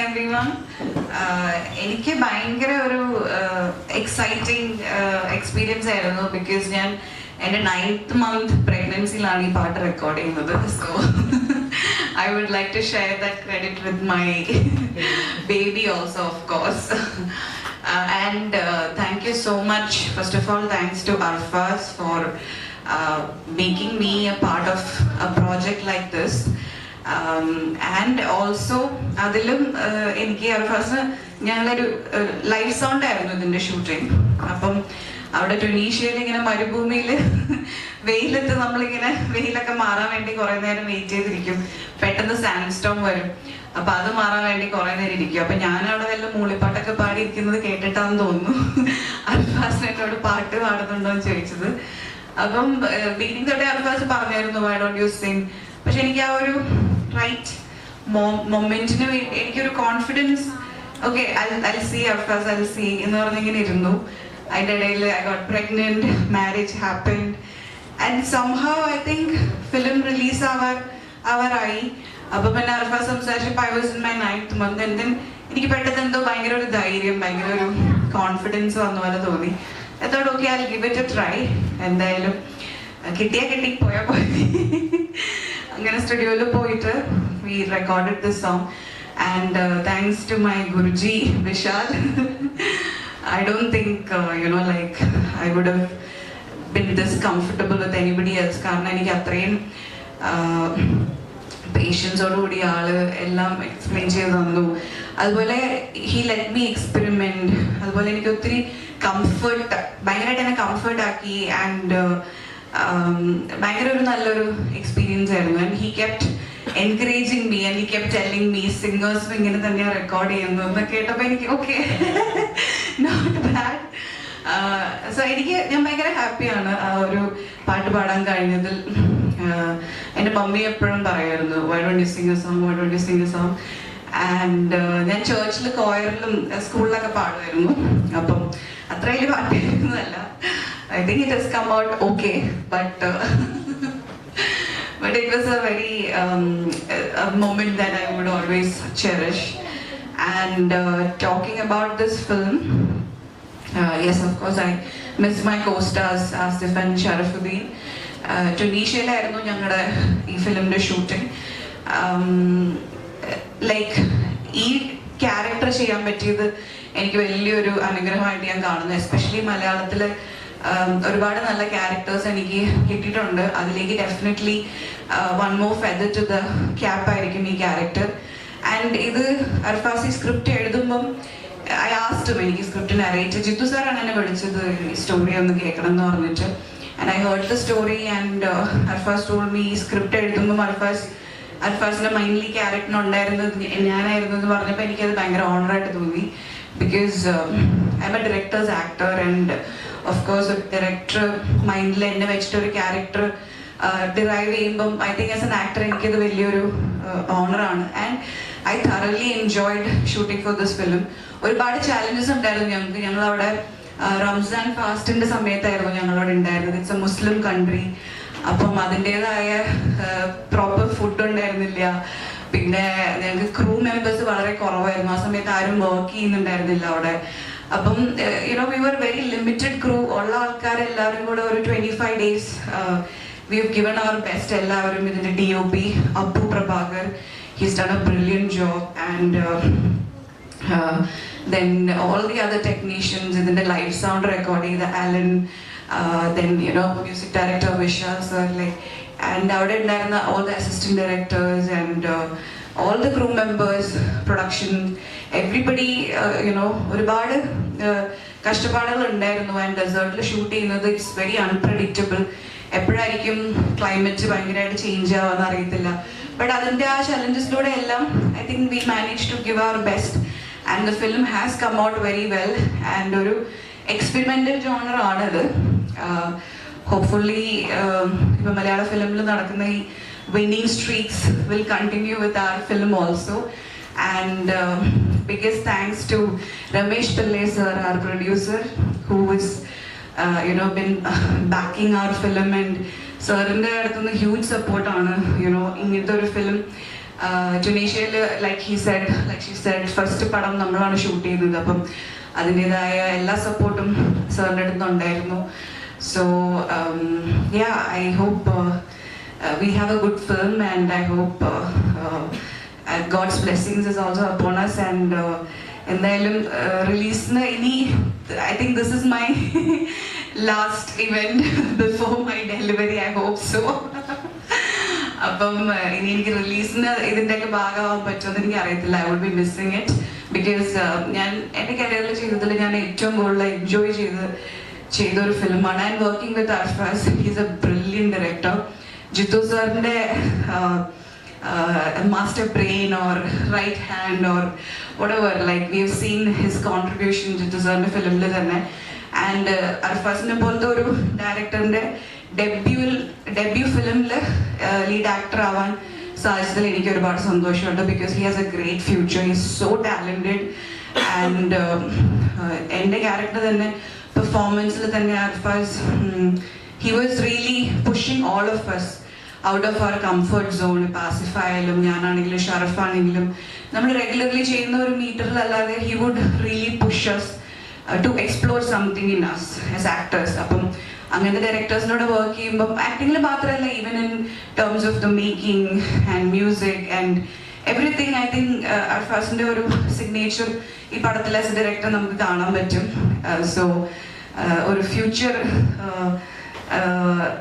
everyone. എനിക്ക് ഭയങ്കര ഒരു എക്സൈറ്റിംഗ് എക്സ്പീരിയൻസ് ആയിരുന്നു ബിക്കോസ് ഞാൻ എൻ്റെ 9th month പ്രഗ്നൻസിയിലാണ് ഈ പാട്ട് റെക്കോർഡ് ചെയ്യുന്നത്. So I would like to share that credit with my baby also, of course. And thank you so much. First of all, thanks to Arfaz for making me a part of a project like this. And also അതിലും എനിക്ക് അർഫാസ് ഞങ്ങളൊരു live sound ആയിരുന്നു ഇതിൻ്റെ shooting. അപ്പം അവിടെ ട്യൂണീഷ്യയിൽ ഇങ്ങനെ മരുഭൂമിയിൽ വെയിലത്ത് നമ്മളിങ്ങനെ വെയിലൊക്കെ മാറാൻ വേണ്ടി കുറേ നേരം വെയിറ്റ് ചെയ്തിരിക്കും. പെട്ടെന്ന് സാൻഡ് സ്റ്റോം വരും. അപ്പൊ അത് മാറാൻ വേണ്ടി കുറേ നേരം ഇരിക്കും. അപ്പൊ ഞാനവിടെ വല്ല മൂളിപ്പാട്ടൊക്കെ പാടിയിരിക്കുന്നത് കേട്ടിട്ടാന്ന് തോന്നുന്നു അർഫാസ് എന്നോട് പാട്ട് പാടുന്നുണ്ടോ എന്ന് ചോദിച്ചത്. അപ്പം ബിഗിനിങ് തൊട്ടേ അർഫാസ് പറഞ്ഞായിരുന്നു വൈ ഡോണ്ട് യു സിംഗ്. പക്ഷെ എനിക്ക് ആ ഒരു റൈറ്റ് മൊമെന്റിന് എനിക്കൊരു confidence, okay I see Arfaz I see എന്ന് പറഞ്ഞിങ്ങനെ ഇരുന്നു. അതിൻ്റെ ഇടയിൽ I got pregnant, marriage happened and somehow I think film release ആവാറായി. അപ്പൊ പിന്നെ അർഫാസ് സംസാരിച്ചപ്പോൾ I was in my 9th month and then എനിക്ക് പെട്ടെന്ന് എന്തോ ഭയങ്കര ഒരു ധൈര്യം, ഭയങ്കര ഒരു കോൺഫിഡൻസ് വന്ന പോലെ തോന്നി. എത്തോടെ okay I give it a try. എന്തായാലും കിട്ടിയാ കിട്ടി, പോയാ പോയി. അങ്ങനെ സ്റ്റുഡിയോയിൽ പോയിട്ട് we recorded this song and thanks to my Guruji Vishal. I don't think like I would have been this comfortable with anybody else. കാരണം എനിക്ക് അത്രയും പേഷ്യൻസോടുകൂടി ആള് എല്ലാം എക്സ്പ്ലെയിൻ ചെയ്ത് തന്നു. അതുപോലെ ഹി ലെറ്റ് മീ എക്സ്പെരിമെന്റ്. അതുപോലെ എനിക്ക് ഒത്തിരി കംഫർട്ട്, ഭയങ്കരമായിട്ട് എന്നെ കംഫർട്ട് ആക്കി. ആൻഡ് ഭയങ്കര ഒരു നല്ലൊരു എക്സ്പീരിയൻസ് ആയിരുന്നു. And he kept encouraging me and he kept telling me സിംഗേഴ്സും ഇങ്ങനെ തന്നെയാണ് റെക്കോർഡ് ചെയ്യുന്നത് എന്ന് കേട്ടപ്പോൾ എനിക്ക് ഓക്കെ നോട്ട് ബാഡ്. സോ ഞാൻ ഭയങ്കര ഹാപ്പിയാണ് ആ ഒരു പാട്ട് പാടാൻ കഴിഞ്ഞതിൽ. എൻ്റെ മമ്മി എപ്പോഴും പറയുമായിരുന്നു why don't you sing a song, why don't you sing a song. And ഞാൻ ചേർച്ചിൽ കോയറിലും സ്കൂളിലൊക്കെ പാടുമായിരുന്നു. അപ്പം അത്ര വലിയ പാട്ടായിരുന്നതല്ല. I think it has come out okay, but it was a very a moment that I would always cherish. And talking about this film, yes, of course, I miss my co-stars Asif and Sharafuddin. ട്യൂണീഷ്യയിലായിരുന്നു ഞങ്ങളുടെ ഈ ഫിലിമിൻ്റെ shooting. Like ഈ character ചെയ്യാൻ പറ്റിയത് എനിക്ക് വലിയൊരു അനുഗ്രഹമായിട്ട് ഞാൻ കാണുന്നു. Especially മലയാളത്തിൽ ഒരുപാട് നല്ല ക്യാരക്ടേഴ്സ് എനിക്ക് കിട്ടിയിട്ടുണ്ട്. അതിലേക്ക് definitely one more feather to the cap ആയിരിക്കും ഈ ക്യാരക്ടർ. ആൻഡ് ഇത് അർഫാസി സ്ക്രിപ്റ്റ് എഴുതുമ്പം ഐ ആസ്ഡ് എനിക്ക് സ്ക്രിപ്റ്റ് നരേറ്റ് ജിത്തു സാറാണ് എന്നെ വിളിച്ചത് ഈ സ്റ്റോറി ഒന്ന് കേൾക്കണം എന്ന് പറഞ്ഞിട്ട്. And I heard the story and Arfaz told me ഈ സ്ക്രിപ്റ്റ് എഴുതുമ്പം അർഫാസിന്റെ മൈൻഡ്ലി ക്യാരക്ടറിനുണ്ടായിരുന്നത് ഞാനായിരുന്നു എന്ന് പറഞ്ഞപ്പോൾ എനിക്കത് ഭയങ്കര ഓണറായിട്ട് തോന്നി. Because I'm a director's actor and of course ഒരു ഡയറക്ടർ മൈൻഡിൽ എന്നെ വെച്ചിട്ടൊരു ക്യാരക്ടർ ഡിറൈവ് ചെയ്യുമ്പം I think as an actor എനിക്കത് വലിയൊരു ഓണറാണ്. ആൻഡ് ഐ thoroughly enjoyed shooting for this film. ഒരുപാട് ചാലഞ്ചസ് ഉണ്ടായിരുന്നു ഞങ്ങൾക്ക്. ഞങ്ങളവിടെ റംസാൻ ഫാസ്റ്റിന്റെ സമയത്തായിരുന്നു ഞങ്ങളവിടെ ഉണ്ടായിരുന്നത്. It's a Muslim country. അപ്പം അതിൻ്റെതായ പ്രോപ്പർ ഫുഡ് ഉണ്ടായിരുന്നില്ല. പിന്നെ ഞങ്ങൾക്ക് ക്രൂ മെമ്പേഴ്സ് വളരെ കുറവായിരുന്നു. ആ സമയത്ത് ആരും വർക്ക് ചെയ്യുന്നുണ്ടായിരുന്നില്ല അവിടെ. അപ്പം we were very limited crew. ഉള്ള ആൾക്കാരെല്ലാവരും കൂടെ ഒരു 25 days we have given our best. എല്ലാവരും ഇതിൻ്റെ DOP Appu Prabhakar, he's done a brilliant job. And then all the other technicians ഇതിൻ്റെ ലൈവ് സൗണ്ട് റെക്കോർഡ് ചെയ്ത Alan, then music director Vishal sir, like and അവിടെ ഉണ്ടായിരുന്ന all the assistant directors and all the crew members, production, everybody, ഒരുപാട് കഷ്ടപ്പാടുകൾ ഉണ്ടായിരുന്നു. And ഡെസേർട്ടിൽ shoot ചെയ്യുന്നത് it's very unpredictable. എപ്പോഴായിരിക്കും ക്ലൈമറ്റ് ഭയങ്കരമായിട്ട് ചേഞ്ച് ആവാന്ന് അറിയത്തില്ല. ബട്ട് അതിൻ്റെ ആ ചലഞ്ചസിലൂടെ എല്ലാം I think we manage to give our best and the film has come out very well. And ഒരു എക്സ്പെരിമെൻ്റൽ ജോണർ ആണത്. ഹോപ്പ്ഫുള്ളി ഇപ്പം മലയാള ഫിലിമിൽ നടക്കുന്ന ഈ winning streaks will continue with our film also. And biggest thanks to Ramesh Pillai sir, our producer, who has been backing our film. And sir inde aduthunna huge support aanu, ingithe oru film ടുണീഷ്യയിൽ like she said first പടം നമ്മളാണ് shoot ചെയ്തത്. അപ്പം അതിൻ്റെതായ എല്ലാ സപ്പോർട്ടും സാറിൻ്റെ അടുത്തുനിന്നുണ്ടായിരുന്നു. So I hope we have a good film, and I hope God's blessings is also upon us. And എന്തായാലും റിലീസിന് ഇനി I think this is my last event before my delivery, I hope so. അപ്പം ഇനി എനിക്ക് റിലീസിന് ഇതിൻ്റെയൊക്കെ ഭാഗമാകാൻ പറ്റുമെന്ന് എനിക്ക് അറിയത്തില്ല. I would be missing it because ഞാൻ എൻ്റെ കരിയറിൽ ചെയ്തതിൽ ഞാൻ ഏറ്റവും കൂടുതൽ എൻജോയ് ചെയ്ത ഒരു ഫിലിമാണ്. And working with Arfaz, he's a brilliant director. Jithu സാറിൻ്റെ master brain or right hand or whatever, like we've seen his contribution Jithu സാറിൻ്റെ ഫിലിമിൽ തന്നെ. ആൻഡ് അർഫാസിനെ പോലത്തെ ഒരു ഡയറക്ടറിൻ്റെ ഡെബ്യൂ ഫിലിമിൽ ലീഡ് ആക്ടർ ആവാൻ സാധിച്ചതിൽ എനിക്ക് ഒരുപാട് സന്തോഷമുണ്ട്. Because he has A great future, he is so talented. And എൻ്റെ ക്യാരക്ടർ തന്നെ പെർഫോമൻസിൽ തന്നെ Arfaz he was really pushing all of us out of our comfort zone. പാസിഫ് ആയാലും ഞാനാണെങ്കിലും ഷറഫ് ആണെങ്കിലും നമ്മൾ റെഗുലർലി ചെയ്യുന്ന ഒരു മീറ്ററിലല്ലാതെ he would really push us to explore something in us as actors. അപ്പം അങ്ങനത്തെ ഡയറക്ടേഴ്സിനോട് വർക്ക് ചെയ്യുമ്പം ആക്ടിങ്ങിൽ മാത്രമല്ല, even in terms of the making and music and everything, I think അർഫാസിൻ്റെ ഒരു സിഗ്നേച്ചർ ഈ പടത്തിൽ ആസ് എ ഡയറക്ടർ നമുക്ക് കാണാൻ പറ്റും. സോ ഒരു ഫ്യൂച്ചർ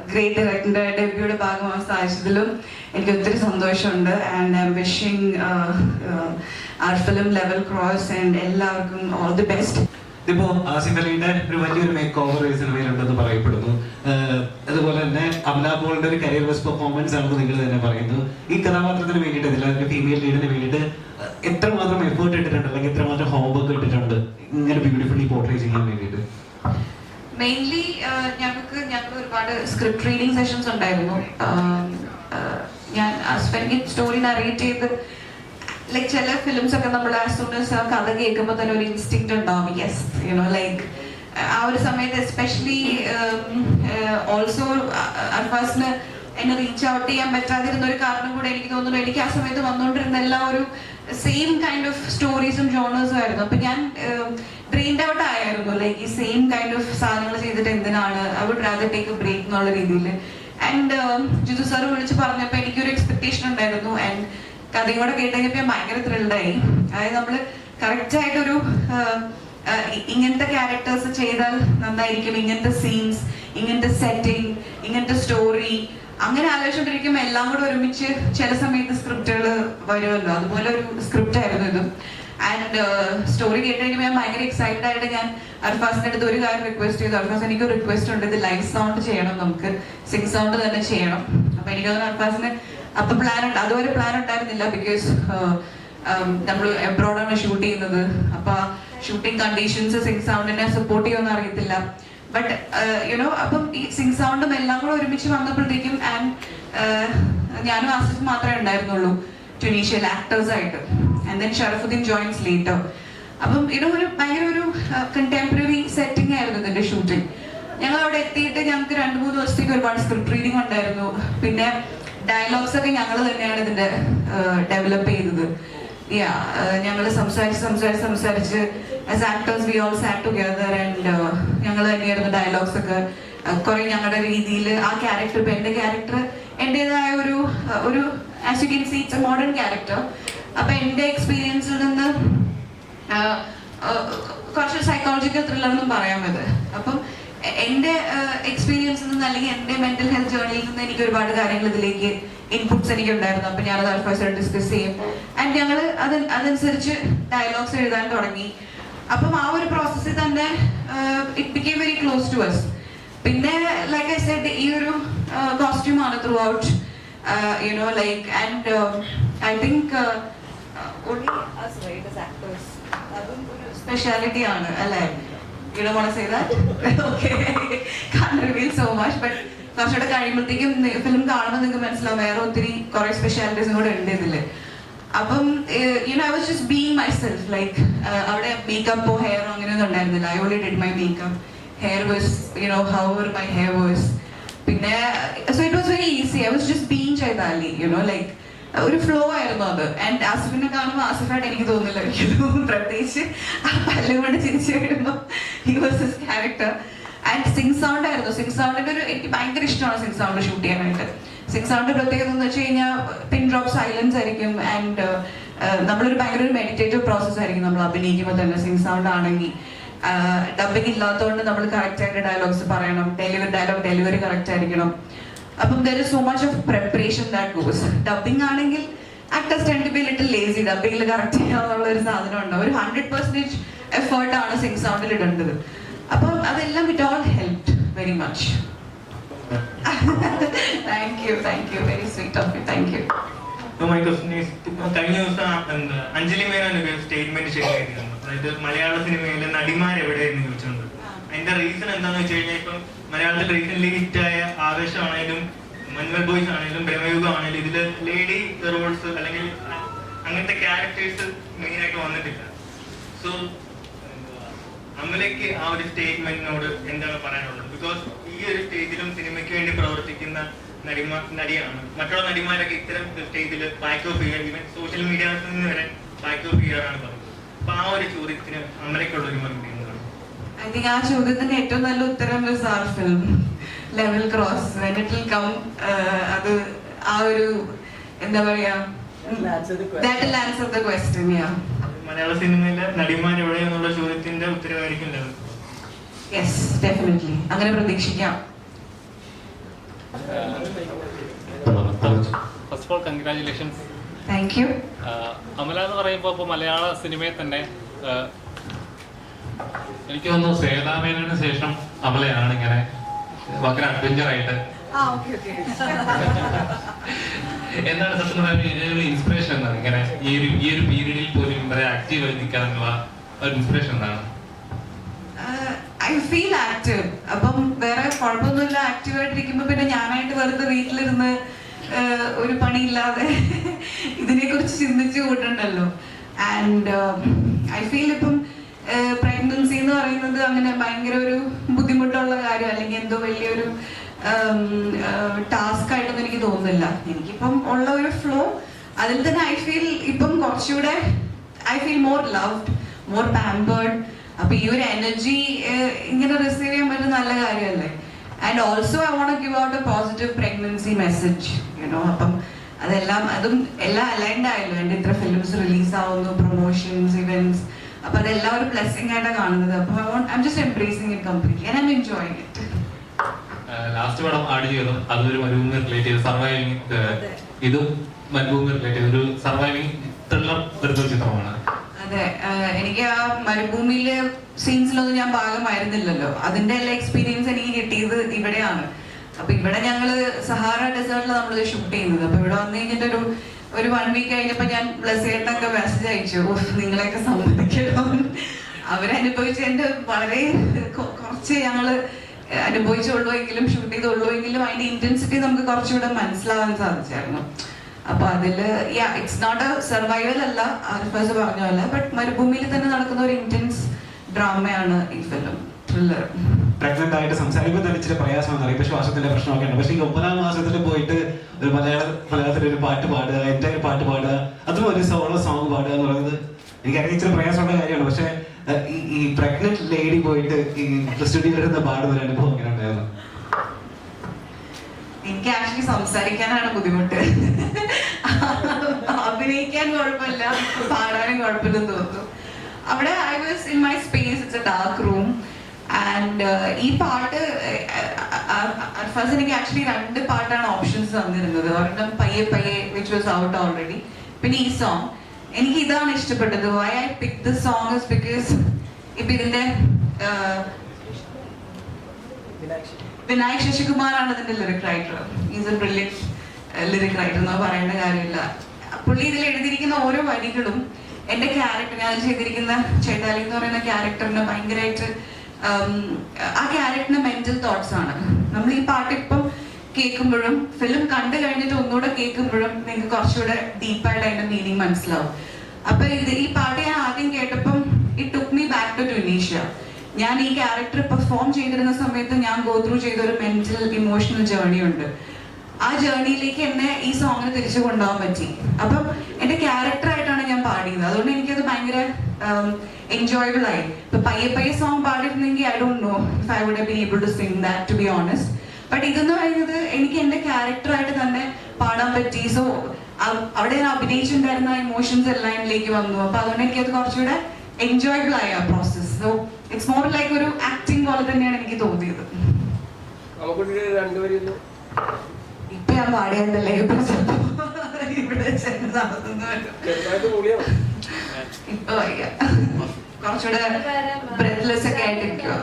ഗ്രേറ്റ് ഡയറക്ടറിൻ്റെ ഡെബ്യൂയുടെ ഭാഗമാകാൻ സാധിച്ചതിലും എനിക്ക് ഒത്തിരി സന്തോഷമുണ്ട്. And I am wishing our film level cross and എല്ലാവർക്കും ഓൾ ദി ബെസ്റ്റ്. ഇതിപ്പോ ആസിഫ് അലിയുടെ ഒരു വലിയൊരു മേക്ക് ഓവർ ഈ സിനിമയിലുണ്ടെന്ന് പറയപ്പെടുന്നു. അതുപോലെ തന്നെ അമല പോളിന്റെ ഒരു കരിയർ ബെസ്റ്റ് പെർഫോമൻസ് ആണെന്ന് നിങ്ങൾ തന്നെ പറയുന്നു. ഈ കഥാപാത്രത്തിന് വേണ്ടിയിട്ട് ഇതിലെ ഫീമെയിൽ ലീഡിന് വേണ്ടിയിട്ട് എത്രമാത്രം എഫേർട്ട് ഇട്ടിട്ടുണ്ട്, അല്ലെങ്കിൽ എത്രമാത്രം ഹോംവർക്ക് ഇട്ടിട്ടുണ്ട് ഇങ്ങനെ ബ്യൂട്ടിഫുള്ളി പോർട്രേ ചെയ്യാൻ വേണ്ടിയിട്ട്? മെയിൻലി ഞങ്ങൾക്ക് ഒരുപാട് സ്ക്രിപ്റ്റ് റീഡിങ് സെഷൻസ് ഉണ്ടായിരുന്നു. ഞാൻ സ്റ്റോറി നറേറ്റ് ചെയ്ത് ലൈക്ക് ചില ഫിലിംസ് ഒക്കെ നമ്മൾ ആസ് സൂൺ ആസ് കഥ കേൾക്കുമ്പോൾ തന്നെ ഒരു ഇൻസ്റ്റിങ്ക്റ്റ് ഉണ്ടാവും. യെസ്, യുനോ ലൈക്ക് ആ ഒരു സമയത്ത് എസ്പെഷ്യലി ഓൾസോ അർഫാസിന് എന്നെ റീച്ച് ഔട്ട് ചെയ്യാൻ പറ്റാതിരുന്ന ഒരു കാരണം കൂടെ എനിക്ക് തോന്നുന്നു, എനിക്ക് ആ സമയത്ത് വന്നുകൊണ്ടിരുന്ന എല്ലാ ഒരു സെയിം കൈൻഡ് ഓഫ് സ്റ്റോറീസും ജോണേഴ്സും ആയിരുന്നു. അപ്പം ഞാൻ ഡ്രെയിൻഡ് ഔട്ട് ആയിരുന്നു. ലൈക്ക് ഈ സെയിം കൈൻഡ് ഓഫ് സാധനങ്ങൾ ചെയ്തിട്ട് എന്തിനാണ്, I would rather take a break എന്നുള്ള രീതിയിൽ. ആൻഡ് ജിതു സാർ വിളിച്ച് പറഞ്ഞപ്പോൾ എനിക്കൊരു എക്സ്പെക്ടേഷൻ ഉണ്ടായിരുന്നു. ആൻഡ് കഥയും കൂടെ കേട്ടുകഴിഞ്ഞപ്പോൾ ഞാൻ ഭയങ്കര ത്രില്ഡായി. അതായത് നമ്മൾ കറക്റ്റായിട്ടൊരു ഇങ്ങനത്തെ ക്യാരക്ടേഴ്സ് ചെയ്താൽ നന്നായിരിക്കും, ഇങ്ങനത്തെ സീൻസ്, ഇങ്ങനത്തെ സെറ്റിംഗ്, ഇങ്ങനത്തെ സ്റ്റോറി, അങ്ങനെ ആലോചിച്ചുകൊണ്ടിരിക്കുമ്പോൾ എല്ലാം കൂടെ ഒരുമിച്ച് ചില സമയത്ത് സ്ക്രിപ്റ്റുകൾ വരുമല്ലോ, അതുപോലെ ഒരു സ്ക്രിപ്റ്റ് ആയിരുന്നു ഇതും. ആൻഡ് സ്റ്റോറി കേട്ട് കഴിയുമ്പോൾ ഞാൻ ഭയങ്കര എക്സൈറ്റഡ് ആയിട്ട് ഞാൻ അർഫാസിൻ്റെ അടുത്ത് ഒരു കാര്യം റിക്വസ്റ്റ് ചെയ്തു. അർഫാസ്, എനിക്കൊരു റിക്വസ്റ്റ് ഉണ്ട്, ഇത് ലൈവ് സൗണ്ട് ചെയ്യണം, നമുക്ക് സിംഗ് സൗണ്ട് തന്നെ ചെയ്യണം. അപ്പൊ എനിക്ക് തോന്നുന്നു അർഫാസിന് അപ്പൊ അതുവരെ പ്ലാൻ ഉണ്ടായിരുന്നില്ല. ബിക്കോസ് നമ്മൾ എബ്രോഡാണ് ഷൂട്ട് ചെയ്യുന്നത്. അപ്പൊ ഷൂട്ടിംഗ് കണ്ടീഷൻസ് സിംഗ് സൗണ്ടിനെ സപ്പോർട്ട് ചെയ്യുമെന്ന് അറിയത്തില്ല. ബട്ട് യുനോ അപ്പം ഈ സിംഗ് സൗണ്ടും എല്ലാം കൂടെ ഒരുമിച്ച് വന്നപ്പോഴത്തേക്കും ആൻഡ് ഞാനും ആസിഫ് മാത്രമേ ഉണ്ടായിരുന്നുള്ളൂ ട്യൂണീഷ്യയിൽ ആക്ടേഴ്സ് ആയിട്ട്. And then Sharafudheen joins later. അപ്പം ഇത് ഒരു ഭയങ്കര ഒരു കണ്ടംപററി സെറ്റിംഗ് ആയിരുന്നു ഇതിന്റെ ഷൂട്ടിംഗ്. ഞങ്ങൾ അവിടെ എത്തിയിട്ട് ഞങ്ങൾക്ക് 2-3 ദിവസത്തേക്ക് ഒരുപാട് സ്ക്രിപ്റ്റ് റീഡിംഗ് ഉണ്ടായിരുന്നു. പിന്നെ ഡയലോഗ്സ് ഒക്കെ ഞങ്ങൾ തന്നെയാണ് ഇതിന്റെ ഡെവലപ്പ് ചെയ്തത്. ഞങ്ങൾ സംസാരിച്ച് as actors we all SAT together and ഞങ്ങൾ തന്നെയായിരുന്നു ഡയലോഗ്സ് ഒക്കെ കുറെ ഞങ്ങളുടെ രീതിയിൽ. ആ ക്യാരക്ടർ, ഇപ്പൊ എന്റെ ക്യാരക്ടർ എന്റേതായ ഒരു as you can see it's a modern character. അപ്പൊ എന്റെ എക്സ്പീരിയൻസിൽ നിന്ന് കുറച്ച് സൈക്കോളജിക്കൽ ത്രില്ലർ എന്നും പറയാം ഇത്. അപ്പം എന്റെ എക്സ്പീരിയൻസിൽ നിന്ന് അല്ലെങ്കിൽ എന്റെ മെന്റൽ ഹെൽത്ത് ജേർണിയിൽ നിന്ന് എനിക്ക് ഒരുപാട് കാര്യങ്ങൾ ഇതിലേക്ക് ഇൻപുട്സ് എനിക്ക് ഉണ്ടായിരുന്നു. അപ്പൊ ഞാനത് അർഫാസായിട്ട് ഡിസ്കസ് ചെയ്യും. ആൻഡ് ഞങ്ങൾ അതനുസരിച്ച് ഡയലോഗ്സ് എഴുതാൻ തുടങ്ങി. അപ്പം ആ ഒരു പ്രോസസ്സിൽ തന്നെ it became very close to us. പിന്നെ ലൈക്ക് ഐ സെഡ്, ഈ ഒരു കോസ്റ്റ്യൂമാണ് throughout, you know like. And I think only us, right, as actors, അതും ഒരു സ്പെഷ്യാലിറ്റി ആണ് അല്ലേ? You don't want to say that? Okay, can't reveal so much, but കുറച്ചുകൂടെ കഴിയുമ്പോഴത്തേക്കും ഫിലിം കാണുമ്പോൾ നിങ്ങൾക്ക് മനസ്സിലാവും വേറെ ഒത്തിരി കുറെ സ്പെഷ്യാലിറ്റീസും കൂടെ ഉണ്ട് ഇതില്. അപ്പം you know I was just being myself. Like അവിടെ മേക്കപ്പോ ഹെയറോ അങ്ങനെയൊന്നും ഉണ്ടായിരുന്നില്ല. I only did my makeup. Hair was you know however my hair was. പിന്നെ so it was very easy. I was just being Chaitali, you know like ഒരു flow ആയിരുന്നു അത്. And ആസിഫിനെ കാണുമ്പോൾ ആസിഫായിട്ട് എനിക്ക് തോന്നുന്നില്ല ഒരിക്കലും, പ്രത്യേകിച്ച് ആ പല്ലും കൊണ്ട് ചിരിച്ചു കഴിയുമ്പോൾ he was his character. And sing sound ആയിരുന്നു. സിംഗ് സൗണ്ടിന്റെ ഒരു, എനിക്ക് ഭയങ്കര ഇഷ്ടമാണ് സിംഗ് സൗണ്ട് ഷൂട്ട് ചെയ്യാനായിട്ട്. സിംഗ് സൗണ്ട് പ്രത്യേകത എന്ന് വെച്ച് കഴിഞ്ഞാൽ പിൻ ഡ്രോപ്പ് സൈലൻസ് ആയിരിക്കും. ആൻഡ് നമ്മളൊരു ഭയങ്കര ഒരു മെഡിറ്റേറ്റീവ് പ്രോസസ് ആയിരിക്കും നമ്മൾ അഭിനയിക്കുമ്പോൾ തന്നെ. സിംഗ് സൗണ്ട് ആണെങ്കിൽ ഡബിങ് ഇല്ലാത്തതുകൊണ്ട് നമ്മൾ കറക്റ്റ് ആയിട്ട് ഡയലോഗ്സ് പറയണം, ഡയലോഗ് ഡെലിവറി കറക്റ്റ് ആയിരിക്കണം. അപ്പം there is so much of preparation that goes. Dubbing ആണെങ്കിൽ actors tend to be a little lazy. ഡബിങ്ങിൽ കറക്റ്റ് ചെയ്യാന്നുള്ള ഒരു സാധനം ഉണ്ട്. ഒരു 100% എഫേർട്ടാണ് സിംഗ് സൗണ്ടിൽ ഇടേണ്ടത്. അപ്പം അതെല്ലാം it all helped very much. Thank you very sweet of you, thank you. My question is, കഴിഞ്ഞ ദിവസം അഞ്ജലി മേനോൻ ഒരു സ്റ്റേറ്റ്മെന്റ് ചെയ്തിരുന്നു, അതായത് മലയാള സിനിമയിലെ നടിമാർ എവിടെയെന്ന് ചോദിച്ചുകൊണ്ട്. അതിന്റെ റീസൺ എന്താണെന്ന് വെച്ച് കഴിഞ്ഞാൽ, ഇപ്പം മലയാളത്തിൽ റീസെന്റ് ഹിറ്റായ ആവേശമാണേലും മൻവൽ ബോയ്സ് ആണെങ്കിലും ബ്രഹ്മയുഗം ആണെങ്കിലും ഇതില് ലേഡി റോൾസ് അല്ലെങ്കിൽ അങ്ങനത്തെ ക്യാരക്ടേഴ്സ് മെയിൻ ആയിട്ട് വന്നിട്ടില്ല. സോ അമലയ്ക്ക് ആ ഒരു സ്റ്റേറ്റ്മെന്റിനോട് എന്താണ് പറയാനുള്ളത്? ബിക്കോസ് ഈ ഒരു സ്റ്റേജിലും സിനിമയ്ക്ക് വേണ്ടി പ്രവർത്തിക്കുന്ന നടിയാണ്. മറ്റുള്ള നടിമാരൊക്കെ ഇത്തരം സ്റ്റേജിൽ ബാക്ക് ഓഫ് ചെയ്യാൻ, ഈവൻ സോഷ്യൽ മീഡിയാസിൽ നിന്ന് വരെ ബാക്ക് ഓഫ് ചെയ്യാറാണ് പറഞ്ഞത്. അപ്പൊ ആ ഒരു ചോദ്യത്തിന് അമലയ്ക്കുള്ള ഒരു മറുപടി എന്താണ്? I think ആ ചോദ്യത്തിന് ഏറ്റവും നല്ല ഉത്തരം is our film, Level Cross. When it will come, അത് ആ ഒരു എന്താ പറയാ, that will answer the question, yeah. മലയാള സിനിമയിലെ നടിമാർ എവിടെയെന്നുള്ള ചോദ്യത്തിന്റെ ഉത്തരവായിരിക്കും ലെവൽ ക്രോസ്. Yes, definitely. അങ്ങനെ പ്രതീക്ഷിക്കാം. First of all congratulations. Thank you. Amala എന്ന് പറയുമ്പോൾ ഇപ്പോൾ മലയാള സിനിമയിൽ തന്നെ എനിക്ക് തോന്നുന്നു സേതാമേനു ശേഷം അമലയാണ് ഇങ്ങനെ ഭയങ്കര അഡ്വഞ്ചർ ആയിട്ട്. എന്താണ് സത്യം പറഞ്ഞാൽ ഇൻസ്പിറേഷൻ എന്താണ് ഇങ്ങനെ ഈ ഒരു പീരീഡിൽ പോലും വളരെ ആക്റ്റീവായി നിൽക്കാനുള്ള ഒരു ഇൻസ്പിറേഷൻ എന്താണ്? I feel active. അപ്പം വേറെ കുഴപ്പമൊന്നുമില്ല, ആക്റ്റീവായിട്ടിരിക്കുമ്പോൾ പിന്നെ ഞാനായിട്ട് വെറുതെ വീട്ടിലിരുന്ന് ഒരു പണിയില്ലാതെ ഇതിനെ കുറിച്ച് ചിന്തിച്ചു കൂട്ടണ്ടല്ലോ. ആൻഡ് ഐ ഫീൽ ഇപ്പം പ്രഗ്നൻസി എന്ന് പറയുന്നത് അങ്ങനെ ഭയങ്കര ഒരു ബുദ്ധിമുട്ടുള്ള കാര്യം അല്ലെങ്കിൽ എന്തോ വലിയൊരു ടാസ്ക് ആയിട്ടൊന്നും എനിക്ക് തോന്നുന്നില്ല. എനിക്കിപ്പം ഉള്ള ഒരു ഫ്ലോ അതിൽ തന്നെ ഐ ഫീൽ ഇപ്പം കുറച്ചുകൂടെ I feel more loved, more pampered. അപ്പൊ ഈ ഒരു എനർജി ഇങ്ങനെ റിസീവ് ചെയ്യാൻ പറ്റുന്ന നല്ല കാര്യമല്ലേ. And also I want give out a positive pregnancy message, you know. അപ്പം അതെല്ലാം എല്ലാം അലൈൻഡ് ആയല്ലോ. എൻ്റെ ഇത്ര ഫിലിംസ് റിലീസ് ആവുന്നു, പ്രൊമോഷൻസ്, ഇവന്റ്സ്. അപ്പൊ അതെല്ലാം ഒരു ബ്ലെസ്സിംഗ് ആയിട്ടാണ് കാണുന്നത്. അപ്പൊ I am just embracing it completely and I am enjoying it. Last പടം ആഡ് ചെയ്തതും അതൊരു മരുഭൂമി റിലേറ്റ് ചെയ്ത് സർവൈവിങ്, ഇതും മരുഭൂമി റിലേറ്റ് ചെയ്ത് ഒരു സർവൈവിങ് ത്രില്ലർ വരുന്ന ചിത്രമാണ്. അതെ, എനിക്ക് ആ മരുഭൂമിയിലെ സീൻസിലൊന്നും ഞാൻ ഭാഗമായിരുന്നില്ലല്ലോ. അതിന്റെ എല്ലാ എക്സ്പീരിയൻസ് എനിക്ക് കിട്ടിയത് ഇവിടെയാണ്. അപ്പൊ ഇവിടെ ഞങ്ങള് സഹാറ ഡെസേർട്ടിലാണ് നമ്മൾ ഷൂട്ട് ചെയ്യുന്നത്. അപ്പൊ ഇവിടെ വന്നു കഴിഞ്ഞിട്ട് ഒരു 1 വീക്ക് കഴിഞ്ഞപ്പോ ഞാൻ ബ്ലസ്സേട്ടൊക്കെ മെസ്സേജ് അയച്ചു, നിങ്ങളെയൊക്കെ സമ്മതിക്കണോ. അവരനുഭവിച്ച എന്റെ വളരെ കുറച്ച് ഞങ്ങള് അനുഭവിച്ചുള്ളൂ എങ്കിലും ഷൂട്ട് ചെയ്തുള്ളൂ എങ്കിലും അതിന്റെ ഇന്റൻസിറ്റി നമുക്ക് കുറച്ചുകൂടെ മനസ്സിലാവാൻ സാധിച്ചായിരുന്നു. അപ്പൊ അതില് ഇറ്റ്സ് നോട്ട് എ സർവൈവൽ അല്ല, ആൽഫാസ് പറഞ്ഞ പോലെ, ബട്ട് മരുഭൂമിയിൽ തന്നെ നടക്കുന്ന ഒരു ഇന്റൻസ് ഡ്രാമയാണ് ഈ ഫിലിം, ത്രില്ലർ. പ്രഗ്നന്റ് ആയിട്ട് സംസാരിക്കുമ്പോൾ തന്നെ ഇച്ചിരി പ്രയാസമാണ്, ഇപ്പൊ ശ്വാസത്തിന്റെ പ്രശ്നമൊക്കെ ഉണ്ട്. പക്ഷേ ഈ 9ാം മാസത്തിൽ പോയിട്ട് ഒരു മലയാളത്തിൽ ഒരു പാട്ട് പാടുക, എൻ്റെ പാട്ട് പാടുക, അതും ഒരു സോളോ സോങ് പാടുക എന്ന് പറയുന്നത് എനിക്കറിയാം ഇച്ചിരി പ്രയാസമുള്ള കാര്യമാണ്. പക്ഷെ ഈ പ്രഗ്നന്റ് ലേഡി പോയിട്ട് ഈ സ്റ്റുഡിയോയിൽ ഇരുന്ന് പാടുന്ന ഒരു അനുഭവം എങ്ങനെ ഉണ്ടായിരുന്നു? എനിക്ക് ആക്ച്വലി സംസാരിക്കാനാണ് ബുദ്ധിമുട്ട്. അഭിനയിക്കാൻ കുഴപ്പമില്ല, പാടാനും കുഴപ്പമില്ലെന്ന് തോന്നുന്നു. അവിടെ I was in my space, it's A dark room. And ഈ പാട്ട് ഫസ്റ്റ് എനിക്ക് ആക്ച്വലി 2 പാട്ടാണ് ഓപ്ഷൻസ് തന്നിരുന്നത്. ഒരെണ്ണം പയ്യെ പയ്യെ വിച്ച് വാസ് ഔട്ട് ഓൾറെഡി, പിന്നെ ഈ സോങ്. എനിക്ക് ഇതാണ് ഇഷ്ടപ്പെട്ടത്. Why I pick this song is because ഇപ്പൊ ഇതിന്റെ വിനായക് ശശികുമാറാണ് ഇതിന്റെ lyric writer. Is a brilliant lyric writer എന്ന് പറയേണ്ട കാര്യമില്ല. പുള്ളി ഇതിൽ എഴുതിയിരിക്കുന്ന ഓരോ വരികളും എന്റെ ക്യാരക്ടർ, ഞാൻ ചെയ്തിരിക്കുന്ന ചേട്ടാലി എന്ന് പറയുന്ന ക്യാരക്ടറിന് ഭയങ്കരമായിട്ട് ആ ക്യാരക്ടറിന്റെ മെന്റൽ തോട്ട്സ് ആണ്. നമ്മൾ ഈ പാട്ട് ഇപ്പം കേൾക്കുമ്പോഴും ഫിലിം കണ്ടു കഴിഞ്ഞിട്ട് ഒന്നുകൂടെ കേൾക്കുമ്പോഴും നിങ്ങൾക്ക് കുറച്ചുകൂടെ ഡീപ്പായിട്ട് അതിന്റെ മീനിങ് മനസ്സിലാവും. അപ്പൊ ഈ പാട്ട് ഞാൻ ആദ്യം കേട്ടപ്പം it took me back to Tunisia. ഞാൻ ഈ ക്യാരക്ടർ പെർഫോം ചെയ്തിരുന്ന സമയത്ത് ഞാൻ ഗോ ത്രൂ ചെയ്ത ഒരു മെന്റൽ ഇമോഷണൽ ജേർണി ഉണ്ട്. ആ ജേർണിയിലേക്ക് എന്നെ ഈ സോങ്ങിന് തിരിച്ചു കൊണ്ടുപോകാൻ പറ്റി. അപ്പം എന്റെ ക്യാരക്ടറായിട്ടാണ് ഞാൻ പാടിയത്, അതുകൊണ്ട് എനിക്കത് ഭയങ്കര എൻജോയബിൾ ആയി. ഇപ്പൊ പയ്യെ പയ്യെ സോങ് പാടിയിരുന്നെങ്കിൽ I don't know if I would have been able to sing that to be honest. But ഇതെന്ന് പറയുന്നത് എനിക്ക് എന്റെ ക്യാരക്ടറായിട്ട് തന്നെ പാടാൻ പറ്റി. സോ അവിടെ ഞാൻ അഭിനയിച്ചിട്ടുണ്ടായിരുന്ന ഇമോഷൻസ് എല്ലാം ഇതിലേക്ക് വന്നു. അപ്പൊ അതുകൊണ്ട് എനിക്കത് കുറച്ചുകൂടെ എൻജോയബിൾ ആയി ആ process. So it's more like ഒരു ആക്ടിങ് പോലെ തന്നെയാണ് എനിക്ക് തോന്നിയത്. ഇപ്പൊ ഞാൻ പാടിയതല്ലേ ഇവിടെ ഇപ്പൊ വയ്യ, കുറച്ചുകൂടെ ബ്രെത്ത്ലെസ് ഒക്കെ ആയിട്ടിരിക്കുക.